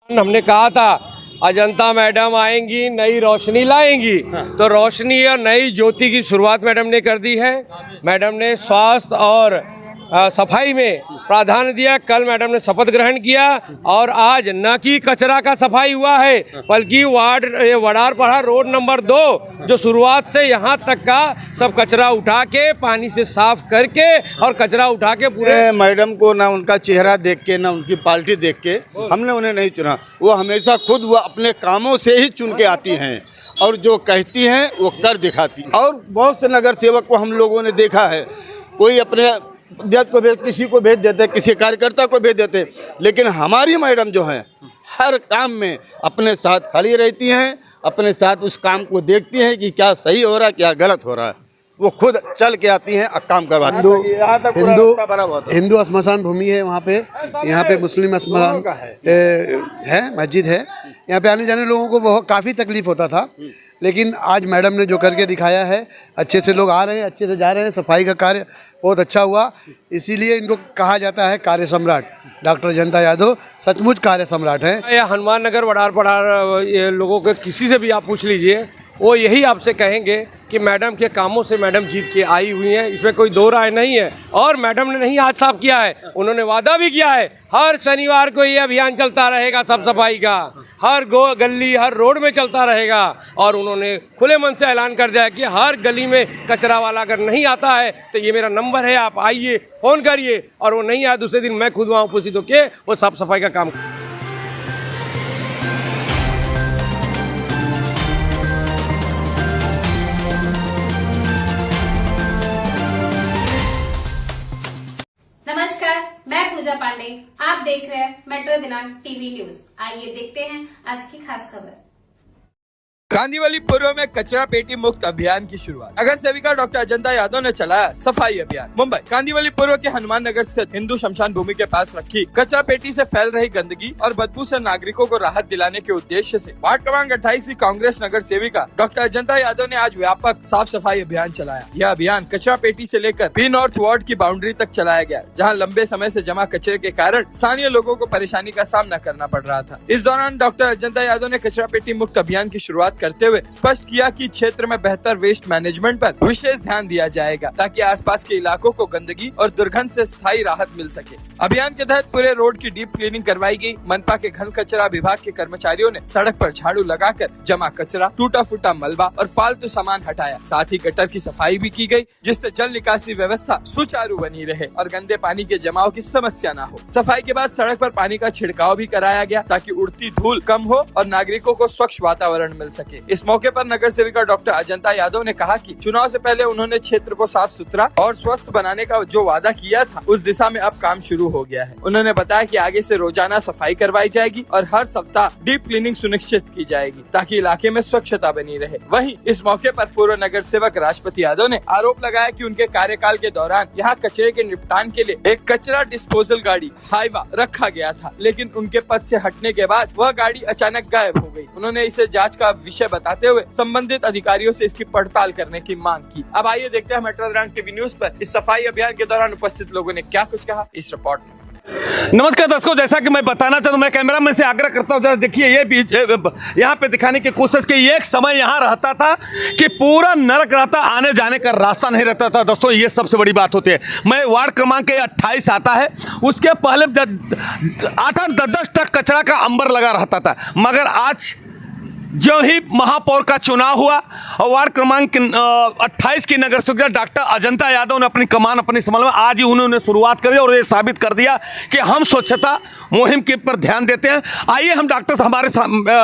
हमने कहा था अजंता मैडम आएंगी, नई रोशनी लाएंगी। तो रोशनी और नई ज्योति की शुरुआत मैडम ने कर दी है। मैडम ने स्वास्थ्य और सफाई में प्राधान्य दिया। कल मैडम ने शपथ ग्रहण किया और आज न कि कचरा का सफाई हुआ है, बल्कि वडार पहाड़ रोड नंबर 2 जो शुरुआत से यहाँ तक का सब कचरा उठा के पानी से साफ करके और कचरा उठा के पूरे। मैडम को ना उनका चेहरा देख के ना उनकी पार्टी देख के हमने उन्हें नहीं चुना। वो हमेशा खुद वो अपने कामों से ही चुन के आती हैं और जो कहती हैं वो कर दिखाती हैं। और बहुत से नगर सेवक को हम लोगों ने देखा है, कोई अपने को भेज किसी को भेज देते, किसी कार्यकर्ता को भेज देते, लेकिन हमारी मैडम जो है हर काम में अपने साथ खड़ी रहती हैं, अपने साथ उस काम को देखती हैं कि क्या सही हो रहा है क्या गलत हो रहा है। वो खुद चल के आती हैं और काम करवाती हैं। हिंदू स्मशान भूमि है वहाँ पे, यहाँ पे मुस्लिम स्मशान है, मस्जिद है। यहाँ पे आने जाने लोगों को बहुत काफ़ी तकलीफ होता था, लेकिन आज मैडम ने जो करके दिखाया है, अच्छे से लोग आ रहे हैं, अच्छे से जा रहे हैं। सफाई का कार्य बहुत अच्छा हुआ, इसीलिए इनको कहा जाता है कार्य सम्राट। डॉक्टर अजंता यादव सचमुच कार्य सम्राट हैं। या हनुमान नगर वडार पहाड़ ये लोगों के किसी से भी आप पूछ लीजिए, वो यही आपसे कहेंगे कि मैडम के कामों से मैडम जीत के आई हुई हैं, इसमें कोई दो राय नहीं है। और मैडम ने नहीं आज साफ किया है, उन्होंने वादा भी किया है हर शनिवार को ये अभियान चलता रहेगा, सब सफाई का हर गली हर रोड में चलता रहेगा। और उन्होंने खुले मन से ऐलान कर दिया है कि हर गली में कचरा वाला अगर नहीं आता है तो ये मेरा नंबर है, आप आइए, फ़ोन करिए। और वो नहीं आया दूसरे दिन मैं खुद वहाँ उपस्थित होकर वो साफ सफाई का काम। नमस्कार, मैं पूजा पांडे। आप देख रहे हैं मेट्रो दिनांक टीवी न्यूज। आइए देखते हैं आज की खास खबर। कांदीवली पूर्व में कचरा पेटी मुक्त अभियान की शुरुआत। नगर सेविका डॉक्टर अजंता यादव ने चलाया सफाई अभियान। मुंबई कांदीवली पूर्व के हनुमान नगर स्थित हिंदू शमशान भूमि के पास रखी कचरा पेटी से फैल रही गंदगी और बदबू से नागरिकों को राहत दिलाने के उद्देश्य से वार्ड क्रमांक 28 की कांग्रेस नगर सेविका डॉक्टर अजंता यादव ने आज व्यापक साफ सफाई अभियान चलाया। यह अभियान कचरा पेटी से लेकर पी नॉर्थ वार्ड की बाउंड्री तक चलाया गया, जहाँ लंबे समय से जमा कचरे के कारण स्थानीय लोगों को परेशानी का सामना करना पड़ रहा था। इस दौरान डॉक्टर अजंता यादव ने कचरा पेटी मुक्त अभियान की शुरुआत करते हुए स्पष्ट किया कि क्षेत्र में बेहतर वेस्ट मैनेजमेंट पर विशेष ध्यान दिया जाएगा, ताकि आसपास के इलाकों को गंदगी और दुर्गंध से स्थायी राहत मिल सके। अभियान के तहत पूरे रोड की डीप क्लीनिंग करवाई गई। मनपा के घन कचरा विभाग के कर्मचारियों ने सड़क पर झाड़ू लगाकर जमा कचरा, टूटा फूटा मलबा और फालतू सामान हटाया। साथ ही गटर की सफाई भी की गई, जिससे जल निकासी व्यवस्था सुचारू बनी रहे और गंदे पानी के जमाव की समस्या न हो। सफाई के बाद सड़क पर पानी का छिड़काव भी कराया गया, ताकि उड़ती धूल कम हो और नागरिकों को स्वच्छ वातावरण मिल सके। इस मौके पर नगर सेविका डॉक्टर अजंता यादव ने कहा कि चुनाव से पहले उन्होंने क्षेत्र को साफ सुथरा और स्वस्थ बनाने का जो वादा किया था, उस दिशा में अब काम शुरू हो गया है। उन्होंने बताया कि आगे से रोजाना सफाई करवाई जाएगी और हर सप्ताह डीप क्लीनिंग सुनिश्चित की जाएगी, ताकि इलाके में स्वच्छता बनी रहे। वहीं इस मौके पर पूर्व नगर सेवक राजपति यादव ने आरोप लगाया कि उनके कार्यकाल के दौरान यहाँ कचरे के निपटान के लिए एक कचरा डिस्पोजल गाड़ी हाईवा रखा गया था, लेकिन उनके पद से हटने के बाद वह गाड़ी अचानक गायब हो गई। उन्होंने इसे जाँच का विषय बताते हुए संबंधित अधिकारियों से इसकी पड़ताल करने की मांग की। अब आइए देखते हैं मेट्रो दिनांक टीवी न्यूज पर इस सफाई अभियान के दौरान उपस्थित लोगों ने क्या कुछ कहा इस रिपोर्ट में। नमस्कार दर्शकों, जैसा कि मैं बताना चाहता हूँ, मैं कैमरा मैन से आग्रह करता हूँ, जरा देखिए ये यहाँ पे दिखाने की कोशिश की। एक समय यहाँ रहता था कि पूरा नरक रहता, आने जाने का रास्ता नहीं रहता था। दोस्तों ये सबसे बड़ी बात होती है। मैं वार्ड क्रमांक 28 आता है, उसके पहले 8-8, 10-10 तक कचरा का अंबर लगा रहता था। मगर आज जो ही महापौर का चुनाव हुआ और वार्ड क्रमांक 28 की नगर सेविका डॉक्टर अजंता यादव ने अपनी कमान अपनी संभाल में आज ही उन्होंने शुरुआत करी और ये साबित कर दिया कि हम स्वच्छता मुहिम के पर ध्यान देते हैं। आइए हम डॉक्टर हमारे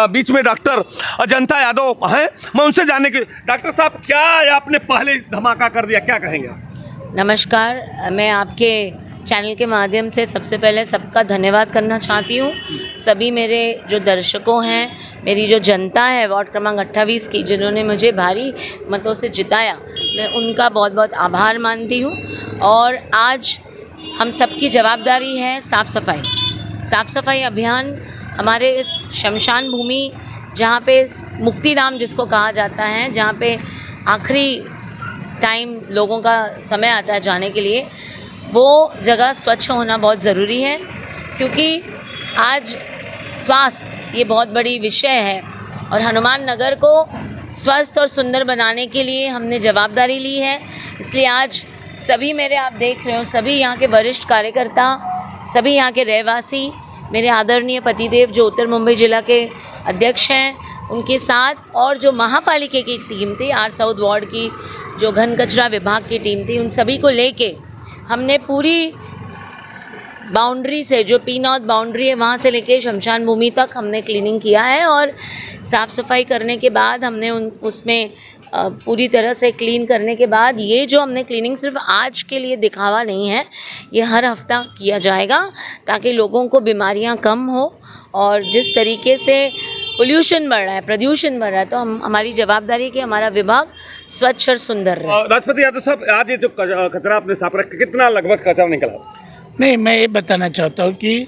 बीच में डॉक्टर अजंता यादव हैं, मैं उनसे जानने की। डॉक्टर साहब, क्या आपने पहले धमाका कर दिया, क्या कहेंगे आप? नमस्कार, मैं आपके चैनल के माध्यम से सबसे पहले सबका धन्यवाद करना चाहती हूँ। सभी मेरे जो दर्शकों हैं, मेरी जो जनता है वार्ड क्रमांक 28 की, जिन्होंने मुझे भारी मतों से जिताया, मैं उनका बहुत बहुत आभार मानती हूँ। और आज हम सबकी जवाबदारी है साफ़ सफाई अभियान। हमारे इस शमशान भूमि, जहाँ पे मुक्तिधाम जिसको कहा जाता है, जहाँ पे आखिरी टाइम लोगों का समय आता है जाने के लिए, वो जगह स्वच्छ होना बहुत ज़रूरी है। क्योंकि आज स्वास्थ्य ये बहुत बड़ी विषय है और हनुमान नगर को स्वस्थ और सुंदर बनाने के लिए हमने जवाबदारी ली है। इसलिए आज सभी मेरे, आप देख रहे हो, सभी यहाँ के वरिष्ठ कार्यकर्ता, सभी यहाँ के रहवासी, मेरे आदरणीय पतिदेव जो उत्तर मुंबई जिला के अध्यक्ष हैं, उनके साथ, और जो महापालिका की टीम थी, आर साउथ वार्ड की जो घन कचरा विभाग की टीम थी, उन सभी को लेके हमने पूरी बाउंड्री से, जो पी नॉर्थ बाउंड्री है वहाँ से लेके शमशान भूमि तक हमने क्लीनिंग किया है। और साफ़ सफाई करने के बाद हमने उसमें पूरी तरह से क्लीन करने के बाद ये जो हमने क्लीनिंग सिर्फ आज के लिए दिखावा नहीं है, ये हर हफ्ता किया जाएगा ताकि लोगों को बीमारियां कम हो। और जिस तरीके से पोल्यूशन बढ़ रहा है, प्रदूषण बढ़ रहा है, तो हमारी जवाबदारी है कि हमारा विभाग स्वच्छ और सुंदर रहे। राष्ट्रपति यादव साहब, आज ये जो कचरा आपने साफ रखा, कितना लगभग कचरा निकला? नहीं, मैं ये बताना चाहता हूँ कि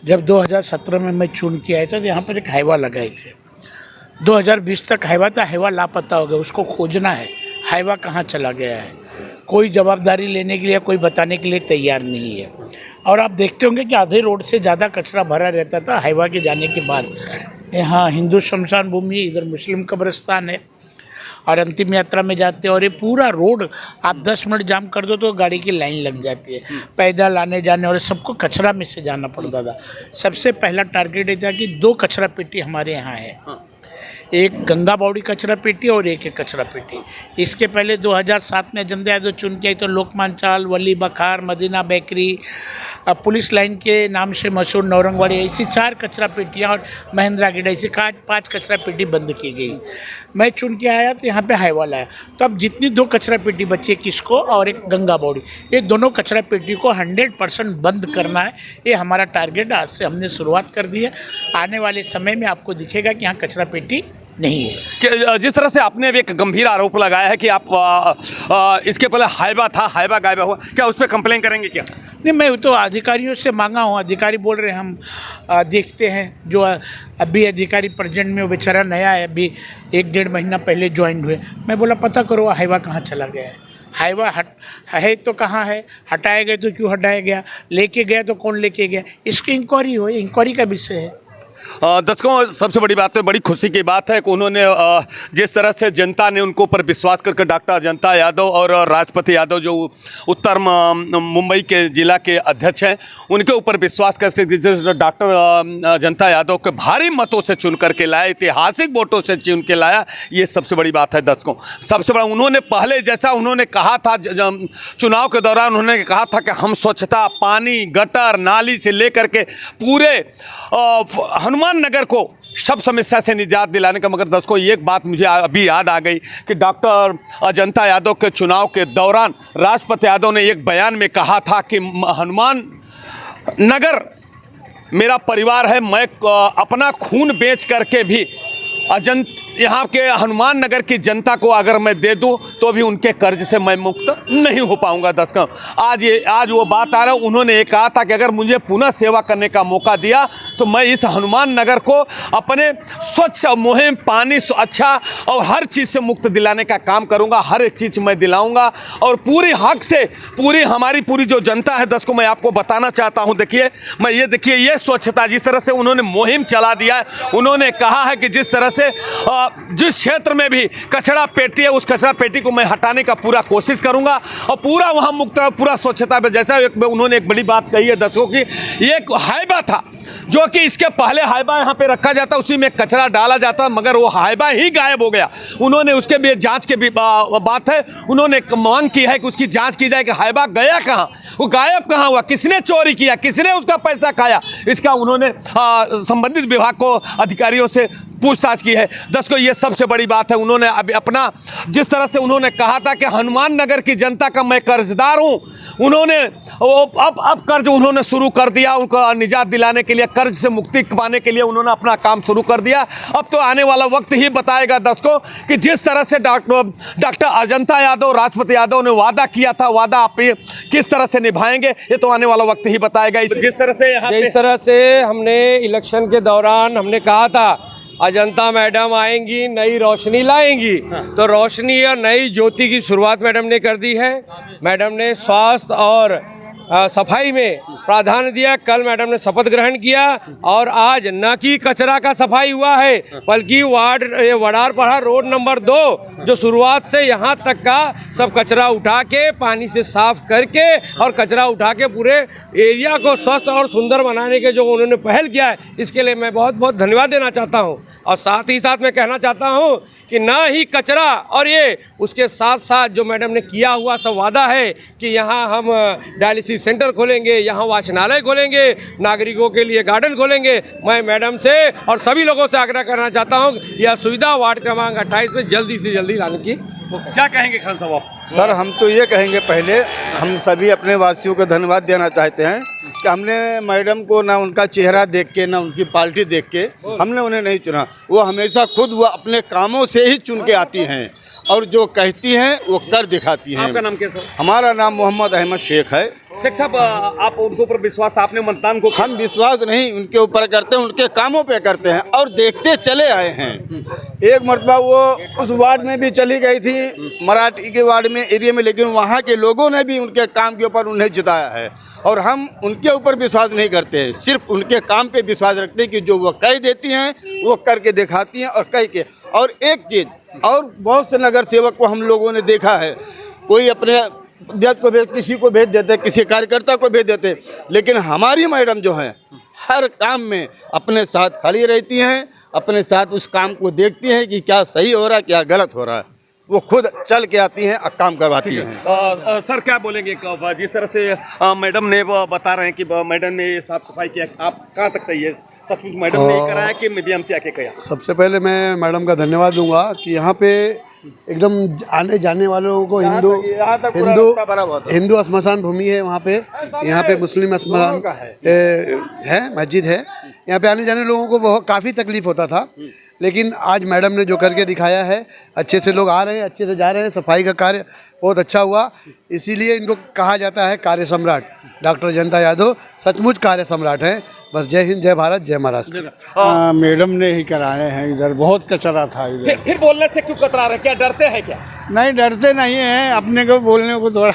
जब 2017 में मैं चुन के आया था तो यहाँ पर एक हाईवा लगाए थे। 2020 तक हाईवा था, हाईवा लापता हो गया, उसको खोजना है, हाईवा कहाँ चला गया है। कोई जवाबदारी लेने के लिए, कोई बताने के लिए तैयार नहीं है। और आप देखते होंगे कि आधे रोड से ज़्यादा कचरा भरा रहता था हाईवा के जाने के बाद। यहाँ हिंदू शमशान भूमि, इधर मुस्लिम कब्रिस्तान है, और अंतिम यात्रा में जाते हैं और ये पूरा रोड आप 10 मिनट जाम कर दो तो गाड़ी की लाइन लग जाती है। पैदल आने जाने और सबको कचरा में से जाना पड़ता था। सबसे पहला टारगेट ये था कि 2 कचरा पेटी हमारे यहाँ है, एक गंगा बावड़ी कचरा पेटी और एक कचरा पेटी। इसके पहले 2007 में अजंता यादव चुन के आई तो लोकमान चाल, वली बखार, मदीना बेकरी, पुलिस लाइन के नाम से मशहूर नौरंगवाड़ी, ऐसी 4 कचरा पेटियाँ और महेंद्रा गेट, ऐसी 5 कचरा पेटी बंद की गई। मैं चुन के आया तो यहाँ पे हाईवा लाया, तो अब जितनी 2 कचरा पेटी बची है, किसको और एक गंगा बावड़ी, ये दोनों कचरा पेटी को 100% बंद करना है। ये हमारा टारगेट, आज से हमने शुरुआत कर दी है। आने वाले समय में आपको दिखेगा कि यहाँ कचरा पेटी नहीं है। कि जिस तरह से आपने भी एक गंभीर आरोप लगाया है कि आप इसके पहले हाईवा था, हाईवा गायब हुआ, क्या उस पर कंप्लेन करेंगे क्या? नहीं, मैं तो अधिकारियों से मांगा हूँ, अधिकारी बोल रहे हैं हम देखते हैं। जो अभी अधिकारी प्रेजेंट में, वो बेचारा नया है, अभी 1-1.5 महीना पहले ज्वाइन हुए। मैं बोला पता करो हाईवा कहाँ चला गया है। हाईवा है तो कहाँ है, हटाया गया तो क्यों हटाया गया, लेके गया तो कौन लेके गया, इसकी इंक्वायरी हो, इंक्वायरी का विषय है। दर्शकों, सबसे बड़ी बात है, बड़ी खुशी की बात है कि उन्होंने जिस तरह से जनता ने उनको ऊपर विश्वास करके डॉक्टर अजंता यादव और राष्ट्रपति यादव जो उत्तर मुंबई के जिला के अध्यक्ष हैं, उनके ऊपर विश्वास करके जिस डॉक्टर अजंता यादव के भारी मतों से चुन करके लाया, ऐतिहासिक वोटों से चुन के लाया, ये सबसे बड़ी बात है। दर्शकों, सबसे बड़ा, उन्होंने पहले जैसा उन्होंने कहा था चुनाव के दौरान, उन्होंने कहा था कि हम स्वच्छता, पानी, गटर, नाली से लेकर के पूरे हनुमान नगर को सब समस्या से निजात दिलाने का। मगर दोस्तों, एक बात मुझे अभी याद आ गई कि डॉक्टर अजंता यादव के चुनाव के दौरान राष्ट्रपति यादव ने एक बयान में कहा था कि हनुमान नगर मेरा परिवार है, मैं अपना खून बेच करके भी यहाँ के हनुमान नगर की जनता को अगर मैं दे दूं तो भी उनके कर्ज से मैं मुक्त नहीं हो पाऊंगा। दर्शकों, आज वो बात आ रहा है। उन्होंने ये कहा था कि अगर मुझे पुनः सेवा करने का मौका दिया तो मैं इस हनुमान नगर को अपने स्वच्छ मुहिम, पानी अच्छा और हर चीज़ से मुक्त दिलाने का काम करूंगा। हर एक चीज़ मैं दिलाऊंगा और पूरी हक से हमारी पूरी जो जनता है। दर्शकों, मैं आपको बताना चाहता हूँ, देखिए ये स्वच्छता, जिस तरह से उन्होंने मुहिम चला दिया है। उन्होंने कहा है कि जिस तरह से जिस क्षेत्र में भी कचरा पेटी है, उस कचरा पेटी को मैं हटाने का पूरा कोशिश करूंगा और पूरा वहां मुक्त, पूरा स्वच्छता पे। जैसा उन्होंने एक बड़ी बात कही है दर्शकों की, एक हाईवा था जो कि इसके पहले हाईवा यहाँ पे रखा जाता, उसी में कचरा डाला जाता, मगर वो हाईवा ही गायब हो गया। उन्होंने उसके भी जांच के भी बात है, उन्होंने मांग की है कि उसकी जांच की जाए कि हाईवा गया कहाँ, वो गायब कहाँ हुआ, किसने चोरी किया, किसने उसका पैसा खाया। इसका उन्होंने संबंधित विभाग को, अधिकारियों से पूछताछ की है। दोस्तों, ये सबसे बड़ी बात है। उन्होंने अभी अपना, जिस तरह से उन्होंने कहा था कि हनुमान नगर की जनता का मैं कर्जदार हूँ, उन्होंने अब कर्ज उन्होंने शुरू कर दिया। उनको निजात दिलाने के लिए, कर्ज से मुक्ति पाने के लिए उन्होंने अपना काम शुरू कर दिया। अब तो आने वाला वक्त ही बताएगा दोस्तों कि जिस तरह से डॉक्टर अजंता यादव, राष्ट्रपति यादव ने वादा किया था, वादा आप किस तरह से निभाएंगे, ये तो आने वाला वक्त ही बताएगा। जिस तरह से हमने इलेक्शन के दौरान हमने कहा था अजंता मैडम आएंगी, नई रोशनी लाएंगी, तो रोशनी और नई ज्योति की शुरुआत मैडम ने कर दी है। मैडम ने स्वास्थ्य और सफाई में प्राधान्य दिया। कल मैडम ने शपथ ग्रहण किया और आज न कि कचरा का सफाई हुआ है बल्कि वडारपड़ा रोड नंबर 2 जो शुरुआत से यहाँ तक का सब कचरा उठा के पानी से साफ करके और कचरा उठा के पूरे एरिया को स्वस्थ और सुंदर बनाने के जो उन्होंने पहल किया है, इसके लिए मैं बहुत बहुत धन्यवाद देना चाहता हूँ। और साथ ही साथ मैं कहना चाहता हूँ कि ना ही कचरा और ये उसके साथ साथ जो मैडम ने किया हुआ सब वादा है कि यहाँ हम डायलिसिस सेंटर खोलेंगे, यहाँ वाचनालय खोलेंगे, नागरिकों के लिए गार्डन खोलेंगे। मैं मैडम से और सभी लोगों से आग्रह करना चाहता हूँ यह सुविधा वार्ड क्रमांक 28 में जल्दी से जल्दी लाने की। क्या कहेंगे खान साहब आप? सर हम तो ये कहेंगे, पहले हम सभी अपने वासियों को धन्यवाद देना चाहते हैं कि हमने मैडम को ना उनका चेहरा देख के ना उनकी पार्टी देख के हमने उन्हें नहीं चुना। वो हमेशा खुद वो अपने कामों से ही चुन के आती हैं और जो कहती हैं वो कर दिखाती हैं। आपका नाम क्या सर? हमारा नाम मोहम्मद अहमद शेख है। शेख साहब, आप उनके ऊपर विश्वास था, आपने मतदान को? हम विश्वास नहीं उनके ऊपर करते हैं, उनके कामों पे करते हैं और देखते चले आए हैं। एक मरतबा वो उस वार्ड में भी चली गई थी, मराठी के वार्ड में एरिया में, लेकिन वहाँ के लोगों ने भी उनके काम के ऊपर उन्हें जिताया है। और हम उनके ऊपर विश्वास नहीं करते हैं, सिर्फ उनके काम पे विश्वास रखते हैं कि जो वो कह देती हैं वो करके दिखाती हैं। और कह के और एक चीज़ और, बहुत से नगर सेवक को हम लोगों ने देखा है, कोई अपने को भेज, किसी को भेज देते, किसी कार्यकर्ता को भेज देते, लेकिन हमारी मैडम जो है हर काम में अपने साथ खड़ी रहती हैं, अपने साथ उस काम को देखती हैं कि क्या सही हो रहा है क्या गलत हो रहा है। वो खुद चल के आती हैं और काम करवाती हैं। सर क्या बोलेंगे? जिस तरह से मैडम ने वो बता रहे हैं कि मैडम ने साफ सफाई किया, आप कहाँ तक सही है? सचमुच मैडम ने कराया कि मीडियम से आके किया? सबसे पहले मैं मैडम का धन्यवाद दूंगा कि यहाँ पे एकदम आने जाने वालों को हिंदू श्मशान भूमि है वहाँ पे, यहाँ पे मुस्लिम श्मशान है, मस्जिद है। यहाँ पे आने जाने लोगों को बहुत काफ़ी तकलीफ होता था, लेकिन आज मैडम ने जो करके दिखाया है, अच्छे से लोग आ रहे हैं, अच्छे से जा रहे हैं। सफाई का कार्य बहुत अच्छा हुआ, इसीलिए इनको कहा जाता है कार्य सम्राट। डॉक्टर जनता यादव सचमुच कार्य सम्राट हैं। बस जय हिंद, जय भारत, जय महाराष्ट्र। मैडम ने ही कराए हैं, इधर बहुत कचरा था इधर। फिर बोलने से क्यों कतरा रहे? क्या डरते हैं क्या? नहीं डरते नहीं हैं, अपने को बोलने को थोड़ा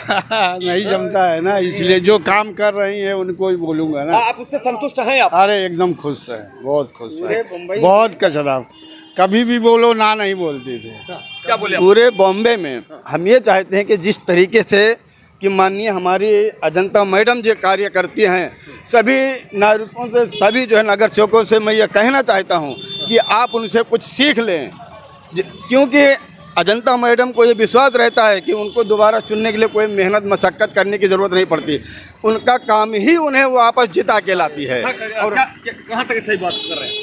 नहीं जमता है ना, इसलिए जो काम कर रही है उनको ही बोलूँगा ना। आप उससे संतुष्ट हैं आप? अरे एकदम खुश है, बहुत खुश है। बहुत कचरा, कभी भी बोलो ना नहीं बोलते थे। क्या बोले? पूरे बॉम्बे में हम ये चाहते हैं कि जिस तरीके से कि माननीय हमारी अजंता मैडम जो कार्य करती हैं, सभी नागरिकों से, सभी जो है नगर सेवकों से मैं ये कहना चाहता हूँ कि आप उनसे कुछ सीख लें, क्योंकि अजंता मैडम को ये विश्वास रहता है कि उनको दोबारा चुनने के लिए कोई मेहनत मशक्क़त करने की ज़रूरत नहीं पड़ती। उनका काम ही उन्हें वापस जिता के लाती है। और कहाँ तक सही बात कर रहे हैं?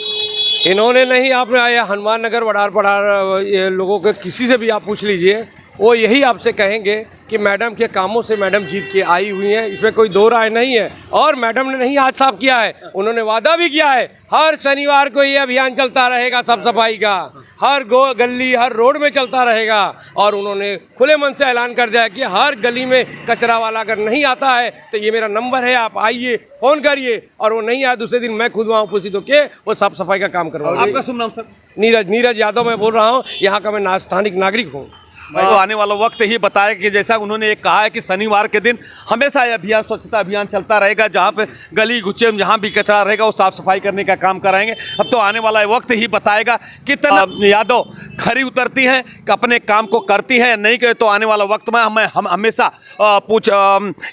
इन्होंने नहीं, आपने आया हनुमान नगर वडारपड़ा ये लोगों के किसी से भी आप पूछ लीजिए, वो यही आपसे कहेंगे कि मैडम के कामों से मैडम जीत के आई हुई हैं, इसमें कोई दो राय नहीं है। और मैडम ने नहीं आज साफ किया है, उन्होंने वादा भी किया है हर शनिवार को ये अभियान चलता रहेगा साफ सफाई का, हर गली हर रोड में चलता रहेगा। और उन्होंने खुले मन से ऐलान कर दिया है कि हर गली में कचरा वाला अगर नहीं आता है तो ये मेरा नंबर है, आप आइए, फ़ोन करिए। और वो नहीं आया, दूसरे दिन मैं खुद वहाँ उपस्थित होकर वो साफ सफाई का काम करवाऊँ। आपका शुभ नाम सर? नीरज यादव मैं बोल रहा हूँ, यहाँ का मैं स्थानिक नागरिक हूँ। तो आने वाला वक्त ही बताया कि जैसा उन्होंने एक कहा है कि शनिवार के दिन हमेशा ये अभियान, स्वच्छता अभियान चलता रहेगा, जहाँ पे गली गुच्चे में जहाँ भी कचरा रहेगा वो साफ सफाई करने का काम कराएंगे। अब तो आने वाला वक्त ही बताएगा कितना यादव खरी उतरती हैं, कि अपने काम को करती हैं, नहीं करे तो आने वाला वक्त में हम हमेशा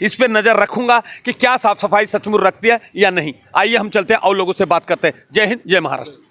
इस पर नज़र रखूँगा कि क्या साफ सफाई सचमुच रखती है या नहीं। आइए हम चलते हैं और लोगों से बात करते हैं। जय हिंद, जय महाराष्ट्र।